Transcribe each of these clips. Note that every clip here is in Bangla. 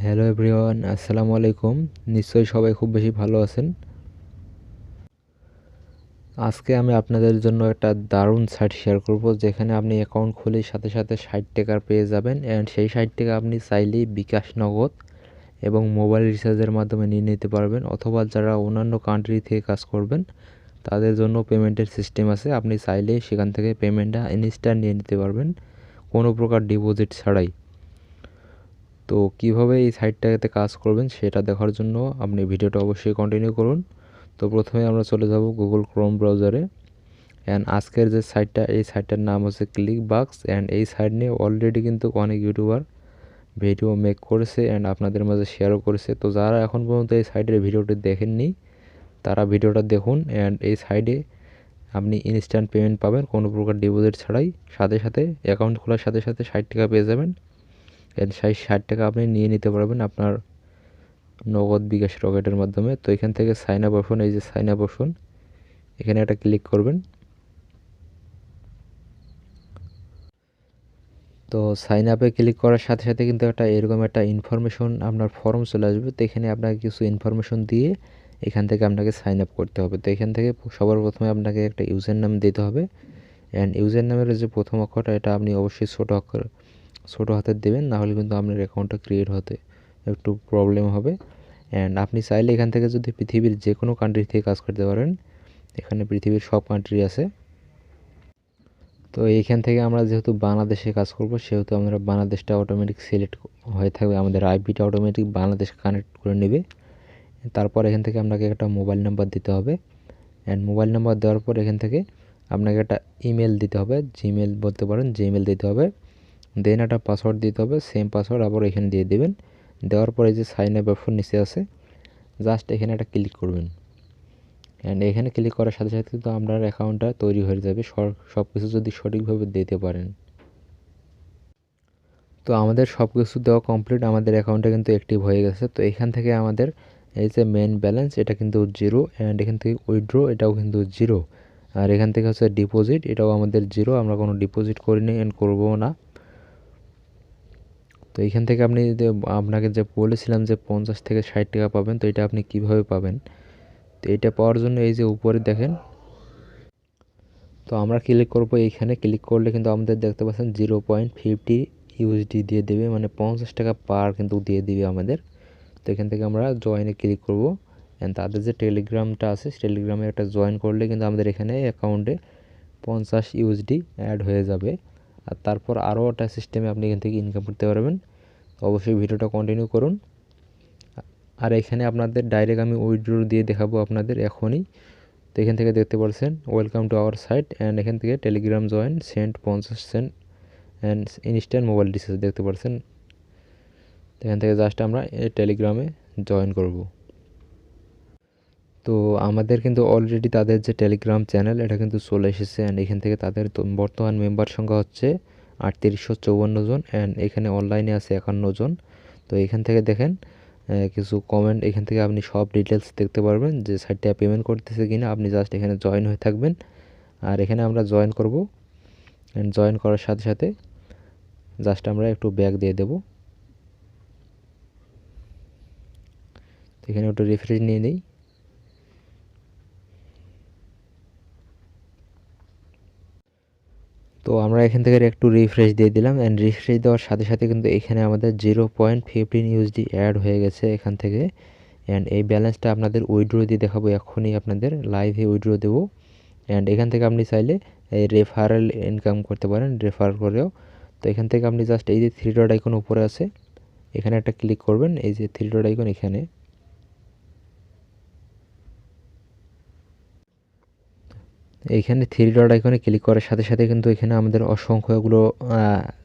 হ্যালো এভরিওয়ান, আসসালামু আলাইকুম। নিশ্চয়ই সবাই খুব বেশি ভালো আছেন। আজকে আমি আপনাদের জন্য একটা দারুণ সাইট শেয়ার করব, যেখানে আপনি অ্যাকাউন্ট খুলে সাথে সাথে 60 টাকা পেয়ে যাবেন। অ্যান্ড সেই 60 টাকা আপনি চাইলেই বিকাশ নগদ এবং মোবাইল রিচার্জের মাধ্যমে নিয়ে নিতে পারবেন, অথবা যারা অন্যান্য কান্ট্রি থেকে কাজ করবেন তাদের জন্য পেমেন্টের সিস্টেম আছে। আপনি চাইলেই সেখান থেকে পেমেন্টটা ইনস্ট্যান্ট নিয়ে নিতে পারবেন কোনো প্রকার ডিপোজিট ছাড়াই। তো কিভাবে এই সাইটটাতে কাজ করবেন সেটা দেখার জন্য আপনি ভিডিওটা অবশ্যই কন্টিনিউ করুন। তো প্রথমে আমরা চলে যাব গুগল ক্রোম ব্রাউজারে। অ্যান্ড আজকের যে সাইটটা, এই সাইটটার নাম হচ্ছে ক্লিকবাক্স। অ্যান্ড এই সাইট নিয়ে অলরেডি কিন্তু অনেক ইউটিউবার ভিডিও মেক করেছে অ্যান্ড আপনাদের মাঝে শেয়ারও করেছে। তো যারা এখন পর্যন্ত এই সাইটের ভিডিওটি দেখেননি তারা ভিডিওটা দেখুন। অ্যান্ড এই সাইটে আপনি ইনস্ট্যান্ট পেমেন্ট পাবেন কোনো প্রকার ডিপোজিট ছাড়াই। সাথে সাথে অ্যাকাউন্ট খোলার সাথে সাথে 60 টাকা পেয়ে যাবেন। এর 60 টাকা আপনি নিয়ে নিতে পারবেন আপনার নগদ বিকাশ রকেটের মাধ্যমে। তো এখান থেকে সাইন আপ অপশন, এই যে সাইন আপ অপশন, এখানে একটা ক্লিক করবেন। তো সাইন আপে ক্লিক করার সাথে সাথে কিন্তু এরকম একটা ইনফরমেশন আপনার ফর্ম চলে আসবে। তো এখানে আপনাকে কিছু ইনফরমেশন দিয়ে এখান থেকে আপনাকে সাইন আপ করতে হবে। তো এখান থেকে সবার প্রথমে আপনাকে একটা ইউজার নাম দিতে হবে। অ্যান্ড ইউজার নামের যে প্রথম অক্ষরটা, এটা আপনি অবশ্যই ছোটো হাতের দেবেন, নাহলে কিন্তু আপনার অ্যাকাউন্টটা ক্রিয়েট হতে একটু প্রবলেম হবে। অ্যান্ড আপনি চাইলে এখান থেকে যদি পৃথিবীর যে কোনো কান্ট্রি থেকে কাজ করতে পারেন, এখানে পৃথিবীর সব কান্ট্রি আছে। তো এইখান থেকে আমরা যেহেতু বাংলাদেশে কাজ করব, সেহেতু আমরা বাংলাদেশটা অটোমেটিক সিলেক্ট হয়ে থাকবে, আমাদের আইপিটা অটোমেটিক বাংলাদেশ কানেক্ট করে নেবে। তারপর এখান থেকে আপনাকে একটা মোবাইল নাম্বার দিতে হবে। অ্যান্ড মোবাইল নাম্বার দেওয়ার পর এখান থেকে আপনাকে একটা ইমেল দিতে হবে, জিমেল বলতে পারেন, জিমেল দিতে হবে। দেন একটা পাসওয়ার্ড দিতে হবে, সেম পাসওয়ার্ড আবার এখানে দিয়ে দেবেন। দেওয়ার পরে যে সাইন আপ অপশন নিচে আছে, জাস্ট এখানে একটা ক্লিক করবেন। অ্যান্ড এখানে ক্লিক করার সাথে সাথে কিন্তু আপনার অ্যাকাউন্টটা তৈরি হয়ে যাবে, সব কিছু যদি সঠিকভাবে দিতে পারেন। তো আমাদের সব কিছু দেওয়া কমপ্লিট, আমাদের অ্যাকাউন্টটা কিন্তু অ্যাক্টিভ হয়ে গেছে। তো এখান থেকে আমাদের এই যে মেন ব্যালেন্স, এটা কিন্তু জিরো। অ্যান্ড এখান থেকে উইথড্র, এটাও কিন্তু জিরো। আর এখান থেকে হচ্ছে ডিপোজিট, এটাও আমাদের জিরো, আমরা কোনো ডিপোজিট করিনি অ্যান্ড করবো না। তো এইখান থেকে আপনি আপনাকে যে বলেছিলাম যে 50 থেকে 60 টাকা পাবেন, তো এটা আপনি কিভাবে পাবেন? তো এটা পাওয়ার জন্য এই যে উপরে দেখেন, তো আমরা ক্লিক করব এইখানে। ক্লিক করলে কিন্তু আমাদের দেখতে পাচ্ছেন 0.50 ইউএসডি দিয়ে দেবে, মানে 50 টাকা পার কিন্তু দিয়ে দিবে আমাদের। তো এখান থেকে আমরা জয়েনে ক্লিক করব। অ্যান্ড তাদের যে টেলিগ্রামটা আছে, টেলিগ্রামে একটা জয়েন করলে কিন্তু আমাদের এখানে অ্যাকাউন্টে 50 ইউএসডি অ্যাড হয়ে যাবে। আর তারপর আরও একটা সিস্টেমে আপনি এখান থেকে ইনকাম করতে পারবেন। অবশ্যই ভিডিওটা কন্টিনিউ করুন। আর এখানে আপনাদের ডাইরেক্ট আমি উইথড্র দিয়ে দেখাবো আপনাদের এখনই। তো এখান থেকে দেখতে পাচ্ছেন welcome to our site, and এখান থেকে Telegram join, cent 50 cent and instant mobile recharge দেখতে পাচ্ছেন। এখান থেকে জাস্ট আমরা এই টেলিগ্রামে জয়েন করব। তো আমাদের কিন্তু অলরেডি তাদের যে টেলিগ্রাম চ্যানেল, এটা কিন্তু চলে এসেছে। অ্যান্ড এখান থেকে তাদের বর্তমান মেম্বার সংখ্যা হচ্ছে 3854 জন। অ্যান্ড এখানে অনলাইনে আছে 51 জন। তো এখান থেকে দেখেন কিছু কমেন্ট, এখান থেকে আপনি সব ডিটেলস দেখতে পারবেন যে সাইটটা পেমেন্ট করতেছে কিনা। আপনি জাস্ট এখানে জয়েন হয়ে থাকবেন। আর এখানে আমরা জয়েন করব। অ্যান্ড জয়েন করার সাথে সাথে জাস্ট আমরা একটু ব্যাক দিয়ে দেব। এখানে একটু রিফ্রেশ নিয়ে নিই। তো আমরা এখান থেকে একটু রিফ্রেশ দিয়ে দিলাম। অ্যান্ড রিফ্রেশ দেওয়ার সাথে সাথে কিন্তু এখানে আমাদের 0.15 ইউএসডি অ্যাড হয়ে গেছে এখান থেকে। অ্যান্ড এই ব্যালেন্সটা আপনাদের উইথড্র দিয়ে দেখাবো, এখনই আপনাদের লাইভে উইথড্র দেবো। অ্যান্ড এখান থেকে আপনি চাইলে এই রেফারেল ইনকাম করতে পারেন, রেফার করেও। তো এখান থেকে আপনি জাস্ট এই যে 3 ডট আইকন উপরে আছে, এখানে একটা ক্লিক করবেন। এই যে 3 ডট আইকন, এখানে এইখানে 3 ডট আইকনে ক্লিক করার সাথে সাথে কিন্তু এখানে আমাদের অসংখ্যগুলো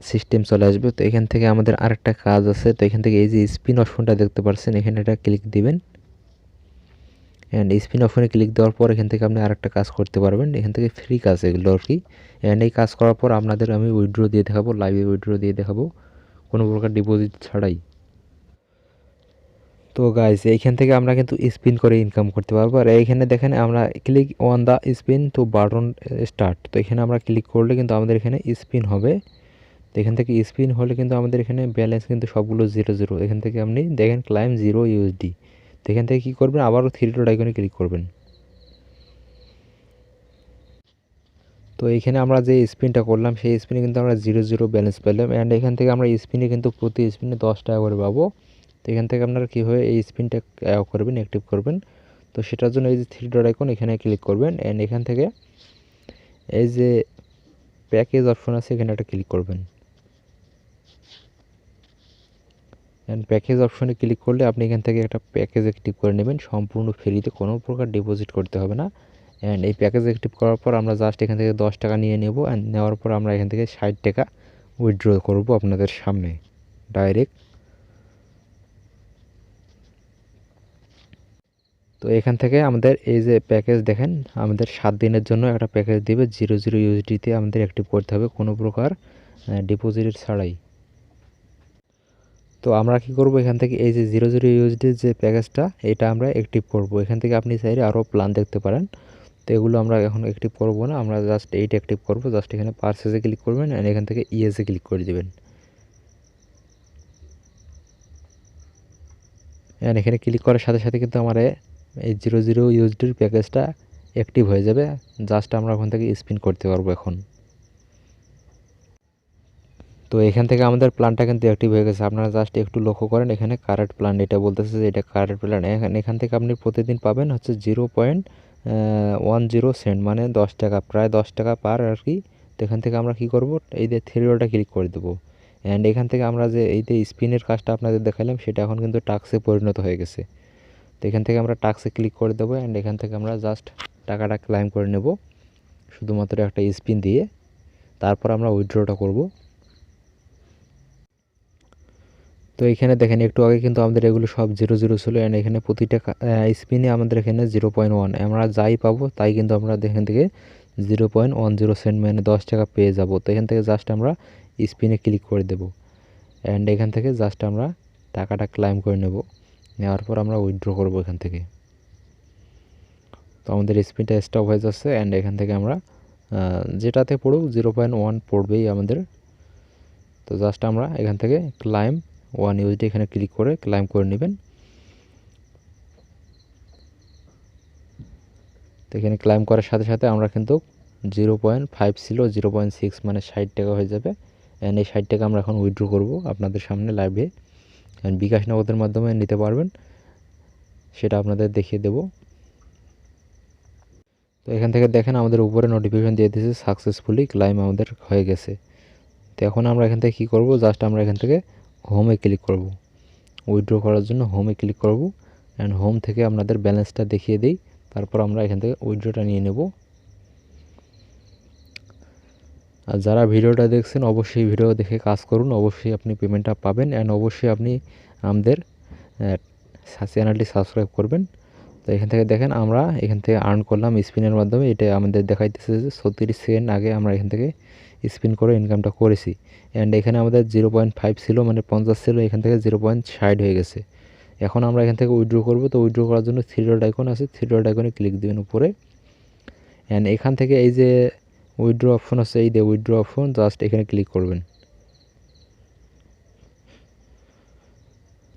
সিস্টেম চলে আসবে। তো এখান থেকে আমাদের আরেকটা কাজ আছে। তো এখান থেকে এই যে স্পিন অপশনটা দেখতে পাচ্ছেন, এখানে একটা ক্লিক দিবেন। অ্যান্ড স্পিন অপশনে ক্লিক দেওয়ার পর এখান থেকে আপনি আরেকটা কাজ করতে পারবেন। এখান থেকে ফ্রি কাজ এগুলো আর কি। অ্যান্ড এই কাজ করার পর আপনাদের আমি উইথড্র দিয়ে দেখাবো, লাইভে উইথড্র দিয়ে দেখাবো কোনো প্রকার ডিপোজিট ছাড়াই। তো গাইস, এইখান থেকে আমরা কিন্তু স্পিন করে ইনকাম করতে পারবো। আর এইখানে দেখেন আমরা click on the spin to button start, তো এখানে আমরা ক্লিক করলে কিন্তু আমাদের এখানে স্পিন হবে। তো এখান থেকে স্পিন হলে কিন্তু আমাদের এখানে ব্যালেন্স কিন্তু সবগুলো 0 0। এখান থেকে আপনি দেখেন ক্লাইম 0 ইউএসডি। তো এখান থেকে কী করবেন, আবারও থ্রি ডট আইকনে ক্লিক করবেন। তো এইখানে আমরা যে স্পিনটা করলাম সেই স্পিনে কিন্তু আমরা 0 0 ব্যালেন্স পেলাম। অ্যান্ড এখান থেকে আমরা স্পিনে কিন্তু প্রতি স্পিনে 10 টাকা করে পাবো। তো এখান থেকে আপনারা কীভাবে এই স্পিনটা করবেন, অ্যাক্টিভ করবেন, তো সেটার জন্য এই যে থ্রি ডট আইকন এখানে ক্লিক করবেন। অ্যান্ড এখান থেকে এই যে প্যাকেজ অপশন আছে এখানে একটা ক্লিক করবেন। অ্যান্ড প্যাকেজ অপশনে ক্লিক করলে আপনি এখান থেকে একটা প্যাকেজ অ্যাক্টিভ করে নেবেন সম্পূর্ণ ফ্রিতে, কোনো প্রকার ডিপোজিট করতে হবে না। অ্যান্ড এই প্যাকেজ অ্যাক্টিভ করার পর আমরা জাস্ট এখান থেকে 10 টাকা নিয়ে নেব। অ্যান্ড নেওয়ার পর আমরা এখান থেকে 60 টাকা উইথড্র করব আপনাদের সামনে ডাইরেক্ট। তো এখান থেকে আমাদের এই যে প্যাকেজ দেখেন, আমাদের 7 দিনের জন্য একটা প্যাকেজ দিবে 0 0 ইউএসডিতে আমাদের অ্যাক্টিভ করতে হবে কোনো প্রকার ডিপোজিট ছাড়াই। তো আমরা কি করব, এখান থেকে এই যে 0 0 ইউএসডির যে প্যাকেজটা এটা আমরা অ্যাক্টিভ করব। এখান থেকে আপনি চাইলে আরও প্ল্যান দেখতে পারেন। তো এগুলো আমরা এখন অ্যাক্টিভ করব না, আমরা জাস্ট এইটা অ্যাক্টিভ করব। জাস্ট এখানে পারচেজে ক্লিক করবেন অ্যান্ড এখান থেকে ইয়েসে ক্লিক করে দিবেন। অ্যান্ড এখানে ক্লিক করার সাথে সাথে কিন্তু আমার এই 0 0 ইউএসডির প্যাকেজটা অ্যাক্টিভ হয়ে যাবে। জাস্ট আমরা ওখান থেকে স্পিন করতে পারবো এখন। তো এখান থেকে আমাদের প্ল্যানটা কিন্তু অ্যাক্টিভ হয়ে গেছে। আপনারা জাস্ট একটু লক্ষ্য করেন, এখানে কারেন্ট প্ল্যান এটা বলতেছে যে এটা কারেন্ট প্ল্যান। এখান থেকে আপনি প্রতিদিন পাবেন হচ্ছে 0.10 সেন্ট, মানে 10 টাকা, প্রায় 10 টাকা পার আর কি। তো এখান থেকে আমরা কি করব, এই যে থ্রি ডটে ক্লিক করে দেবো। অ্যান্ড এখান থেকে আমরা যে এই যে স্পিনের কাজটা আপনাদের দেখালাম সেটা এখন কিন্তু টাস্কে পরিণত হয়ে গেছে। তো এখান থেকে আমরা টাস্কে ক্লিক করে দেবো। অ্যান্ড এখান থেকে আমরা জাস্ট টাকাটা ক্লাইম করে নেব শুধুমাত্র একটা স্পিন দিয়ে। তারপর আমরা উইথড্রটা করব। তো এখানে দেখেন একটু আগে কিন্তু আমাদের এগুলো সব 0 0 ছিল। অ্যান্ড এখানে প্রতিটা স্পিনে আমাদের এখানে 0.1, আমরা যাই পাবো তাই কিন্তু আমরা এখান থেকে 0.10 সেন্ট মানে 10 টাকা পেয়ে যাব। তো এখান থেকে জাস্ট আমরা স্পিনে ক্লিক করে দেব। অ্যান্ড এখান থেকে জাস্ট আমরা টাকাটা ক্লাইম করে নেব। নেওয়ার পর আমরা উইথড্র করব এখান থেকে। তো আমাদের স্পিনটা স্টপ হয়ে যাচ্ছে। অ্যান্ড এখান থেকে আমরা যেটাতে পড়ুক 0.1 পড়বেই আমাদের। তো জাস্ট আমরা এখান থেকে ক্লাইম 1 ইউএসডি এখানে ক্লিক করে ক্লাইম করে নেবেন। তো এখানে ক্লাইম করার সাথে সাথে আমরা কিন্তু 0.5 ছিল 0.6 মানে 60 টাকা হয়ে যাবে। অ্যান্ড এই 60 টাকা আমরা এখন উইথড্র করব আপনাদের সামনে লাইভে। অ্যান্ড বিকাশ নগদের মাধ্যমে নিতে পারবেন, সেটা আপনাদের দেখিয়ে দেব। তো এখান থেকে দেখেন আমাদের উপরে নোটিফিকেশন দিয়ে দিয়েছে সাকসেসফুলি ক্লাইম আমাদের হয়ে গেছে। তো এখন আমরা এখান থেকে কী করব, জাস্ট আমরা এখান থেকে হোমে ক্লিক করব। উইথড্র করার জন্য হোমে ক্লিক করব। অ্যান্ড হোম থেকে আপনাদের ব্যালেন্সটা দেখিয়ে দিই, তারপর আমরা এখান থেকে উইথড্রটা নিয়ে নেব। আর যারা ভিডিওটা দেখছেন অবশ্যই ভিডিও দেখে কাজ করুন, অবশ্যই আপনি পেমেন্টটা পাবেন। অ্যান্ড অবশ্যই আপনি আমাদের চ্যানেলটি সাবস্ক্রাইব করবেন। তো এখান থেকে দেখেন আমরা এখান থেকে আর্ন করলাম স্পিনের মাধ্যমে। এটা আমাদের দেখাইতেছে যে 36 সেকেন্ড আগে আমরা এখান থেকে স্পিন করে ইনকামটা করেছি। অ্যান্ড এখানে আমাদের 0.5 ছিল মানে 50 ছিল, এখান থেকে 0.60 হয়ে গেছে। এখন আমরা এখান থেকে উইথড্র করব। তো উইথড্র করার জন্য থ্রি ডট আইকন আছে, থ্রি ডট আইকনে ক্লিক দেবেন উপরে। অ্যান্ড এখান থেকে এই যে উইথড্র অপশন আছে, এই যে উইথড্র অপশন, জাস্ট এখানে ক্লিক করবেন।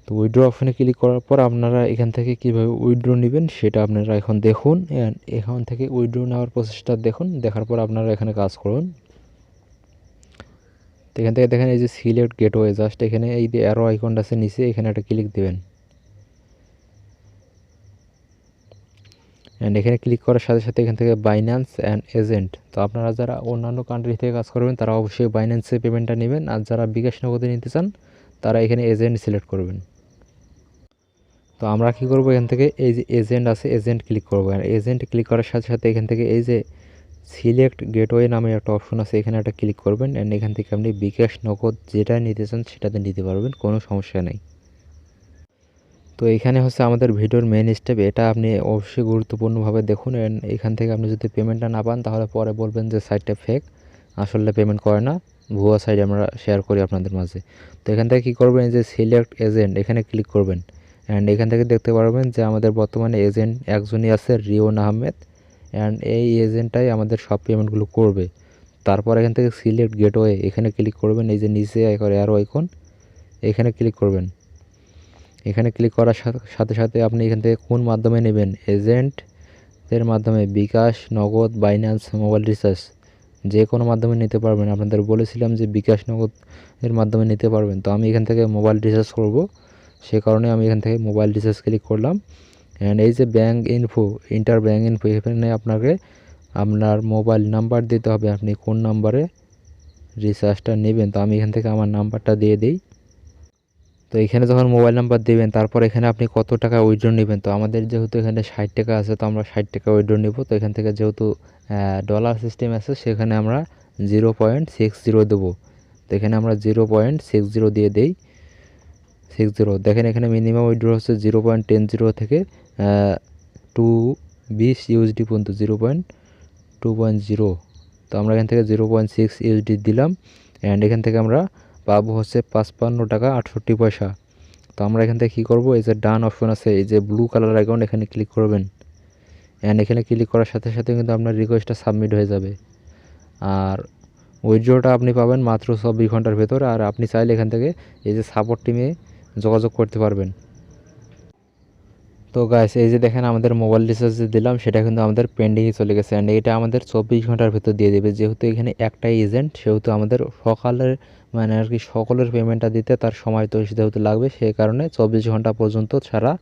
তো উইথড্র অপশনে ক্লিক করার পর আপনারা এখান থেকে কীভাবে উইথড্র নেবেন সেটা আপনারা এখন দেখুন। অ্যান্ড এখান থেকে উইথড্র নেওয়ার প্রসেসটা দেখুন, দেখার পর আপনারা এখানে কাজ করুন। তো এখান থেকে দেখেন এই যে সিলেক্ট গেটওয়ে, জাস্ট এখানে এই যে অ্যারো আইকনটা আছে নিচে, এখানে একটা ক্লিক দেবেন। অ্যান্ড এখানে ক্লিক করার সাথে সাথে এখান থেকে বাইন্যান্স অ্যান্ড এজেন্ট। তো আপনারা যারা অন্যান্য কান্ট্রি থেকে কাজ করবেন তারা অবশ্যই বাইন্যান্সে পেমেন্টটা নেবেন, আর যারা বিকাশ নগদে নিতে চান তারা এখানে এজেন্ট সিলেক্ট করবেন। তো আমরা কি করব, এখান থেকে এই যে এজেন্ট আছে এজেন্ট ক্লিক করব। আর এজেন্ট ক্লিক করার সাথে সাথে এখান থেকে এই যে সিলেক্ট গেটওয়ে নামে একটা অপশন আছে, এখানে একটা ক্লিক করবেন। অ্যান্ড এখান থেকে আপনি বিকাশ নগদ যেটা নিতে চান সেটাতে নিতে পারবেন, কোনো সমস্যা নেই। তো এখানে হচ্ছে আমাদের ভিডিওর মেন স্টেপ, এটা আপনি অবশ্যই গুরুত্বপূর্ণভাবে দেখুন। অ্যান্ড এখান থেকে আপনি যদি পেমেন্টটা না পান তাহলে পরে বলবেন যে সাইটটা ফেক, আসলে পেমেন্ট করে না, ভুয়া সাইট আমরা শেয়ার করি আপনাদের মাঝে। তো এখান থেকে কী করবেন, এই যে সিলেক্ট এজেন্ট এখানে ক্লিক করবেন। অ্যান্ড এখান থেকে দেখতে পারবেন যে আমাদের বর্তমানে এজেন্ট একজনই আছে, রিওন আহমেদ। অ্যান্ড এই এজেন্টটাই আমাদের সব পেমেন্টগুলো করবে। তারপর এখান থেকে সিলেক্ট গেটওয়ে এখানে ক্লিক করবেন। এই যে নিচে অ্যারো আইকন এখানে ক্লিক করবেন। এখানে ক্লিক করার সাথে সাথে আপনি এখান থেকে কোন মাধ্যমে নেবেন, এজেন্টের মাধ্যমে, বিকাশ, নগদ, বাইন্যান্স, মোবাইল রিচার্জ, যে কোনো মাধ্যমে নিতে পারবেন। আপনাদের বলেছিলাম যে বিকাশ নগদ এর মাধ্যমে নিতে পারবেন। তো আমি এখান থেকে মোবাইল রিচার্জ করব, সে কারণে আমি এখান থেকে মোবাইল রিচার্জ ক্লিক করলাম। অ্যান্ড এই যে bank info, inter bank info, এখানে আপনাকে আপনার মোবাইল নাম্বার দিতে হবে, আপনি কোন নাম্বারে রিচার্জটা নেবেন। তো আমি এখান থেকে আমার নাম্বারটা দিয়ে দিই। তো এখানে যখন মোবাইল নাম্বার দেবেন তারপর এখানে আপনি কত টাকা উইথড্র নেবেন। তো আমাদের যেহেতু এখানে 60 টাকা আছে, তো আমরা 60 টাকা উইথড্র নেব। তো এখান থেকে যেহেতু ডলার সিস্টেম আছে, সেখানে আমরা 0.60 দেবো। তো এখানে আমরা 0.60 দিয়ে দেই। 60 দেখেন এখানে মিনিমাম উইথড্র হচ্ছে 0.10 থেকে 220 ইউএসডি পর্যন্ত, 0.2.0। তো আমরা এখান থেকে 0.6 ইউএসডি দিলাম। অ্যান্ড এখান থেকে আমরা পাবো হচ্ছে 55 টাকা 68 পয়সা। তো আমরা এখান থেকে কী করবো, এই যে ডান অপশন আছে, এই যে ব্লু কালার আইকন, এখানে ক্লিক করবেন। অ্যান্ড এখানে ক্লিক করার সাথে সাথে কিন্তু আপনার রিকোয়েস্টটা সাবমিট হয়ে যাবে। আর উইথড্রটা আপনি পাবেন মাত্র 24 ঘন্টার ভেতর। আর আপনি চাইলে এখান থেকে এই যে সাপোর্ট টিমে যোগাযোগ করতে পারবেন। তো গাইস, এই যে দেখেন আমাদের মোবাইল রিচার্জ যে দিলাম সেটা কিন্তু আমাদের পেন্ডিংয়ে চলে গেছে। অ্যান্ড এটা আমাদের 24 ঘন্টার ভিতর দিয়ে দেবে। যেহেতু এখানে একটাই এজেন্ট, সেহেতু আমাদের সকালের মানে আর কি সকলের পেমেন্টটা দিতে তার সময় তো যেহেতু লাগবে, সেই কারণে 24 ঘন্টা পর্যন্ত ছাড়া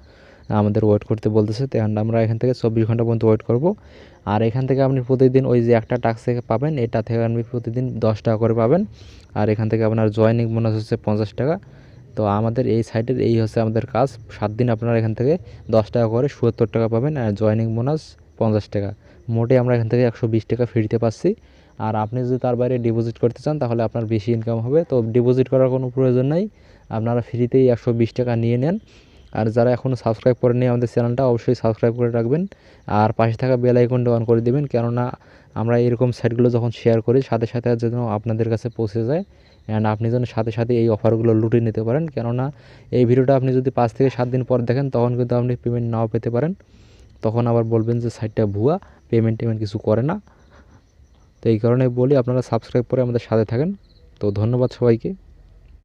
আমাদের ওয়েট করতে বলতেছে। তো আমরা এখান থেকে 24 ঘন্টা পর্যন্ত ওয়েট করব। আর এখান থেকে আপনি প্রতিদিন ওই যে একটা টাস্ক থেকে পাবেন, এটা থেকে আপনি প্রতিদিন 10 টাকা করে পাবেন। আর এখান থেকে আপনার জয়েনিং বোনাস হচ্ছে 50 টাকা। তো আমাদের এই সাইটের এই হচ্ছে আমাদের কাজ। 7 দিন আপনারা এখান থেকে 10 টাকা করে 77 টাকা পাবেন, আর জয়েনিং বোনাস 50 টাকা। মোটে আমরা এখান থেকে 120 টাকা ফ্রিতে পাচ্ছি। আর আপনি যদি তার বাইরে ডিপোজিট করতে চান তাহলে আপনার বেশি ইনকাম হবে। তো ডিপোজিট করার কোনো প্রয়োজন নাই, আপনারা ফ্রিতেই 120 টাকা নিয়ে নেন। আর যারা এখনও সাবস্ক্রাইব করেননি আমাদের চ্যানেলটা, অবশ্যই সাবস্ক্রাইব করে রাখবেন। আর পাশে থাকা বেল আইকনটা অন করে দেবেন, কেননা আমরা এরকম সাইটগুলো যখন শেয়ার করি সাথে সাথে যেন আপনাদের কাছে পৌঁছে যায়। অ্যান্ড আপনি যেন সাথে সাথে এই অফারগুলো লুটে নিতে পারেন। কেননা এই ভিডিওটা আপনি যদি 5 থেকে 7 দিন পর দেখেন, তখন কিন্তু আপনি পেমেন্ট নাও পেতে পারেন। তখন আবার বলবেন যে সাইটটা ভুয়া, পেমেন্ট কিছু করে না। তো এই কারণে বলি আপনারা সাবস্ক্রাইব করে আমাদের সাথে থাকেন। তো ধন্যবাদ সবাইকে।